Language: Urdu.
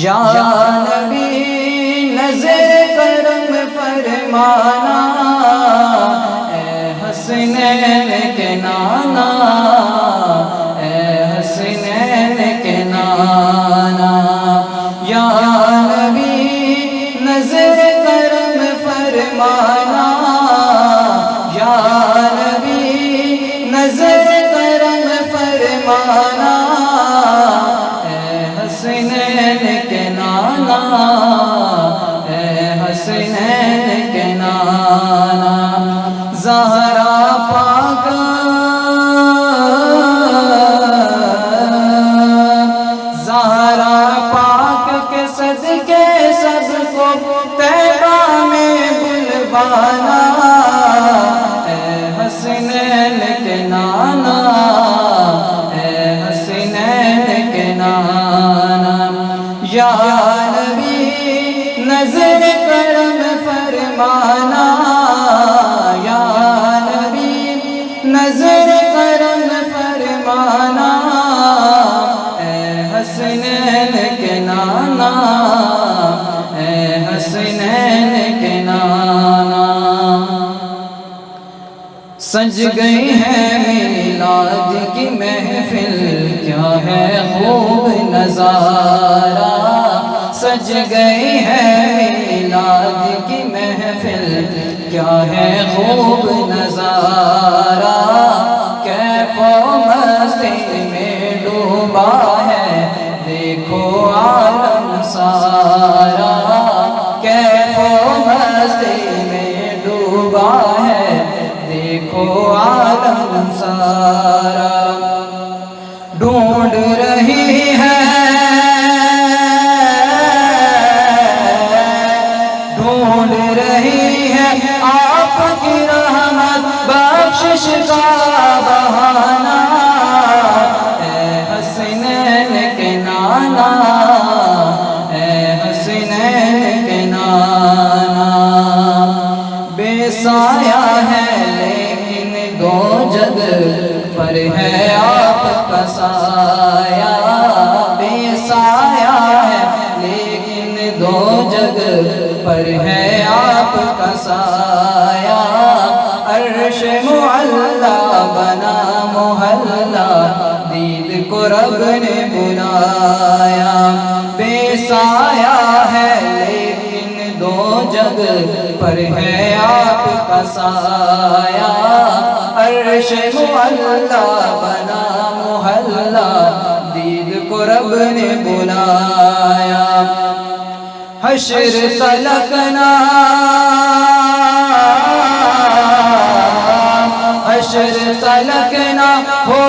یا نبی نظر کرم فرمانا، اے حسنین کے نانا، اے حسنین کے نانا، یا نبی نظر کرم فرمانا، یا نبی نظر کرم فرمانا، اے حسنین کے نانا، اے حسنین کے نانا، زہرا پاک زہرا پاک کے صدقے سب کو طیبہ میں بلوانا، اے حسنین کے نانا، اے حسنین کے نانا، یا نبی نظر کرم فرمانا، یا نبی نظر کرم فرمانا، اے حسنین کے نانا، اے حسنین کے نانا، سج گئی ہے میلاد کی محفل، کیا ہے خوب نظارہ، سج گئی ہے میلاد کی محفل، کیا ہے خوب نظارہ، کیف و مستی میں ڈوبا ہے دیکھو عالم سارا، کیف و مستی میں ڈوبا ہے دیکھو عالم سارا، ڈھونڈ رہی ہے ڈھونڈ رہی ہے آپ کی رحمت بخشش کا بہانہ، اے حسنین کے نانا، اے حسنین کے نانا، بے سایہ ہے لیکن دو جگ پر ہے آپ کا سایہ، بے سایہ ہے لیکن دو جگ پر ہے آپ کا سایہ، عرش معلا بنا محلہ دید کو رب نے بلایا، بے سایہ ہے لیکن دو جگ پر ہے آپ کا سایہ، عرش معلا بنا محلہ دید کو رب نے بلایا، حشر تلکنا حشر تلکنا ہو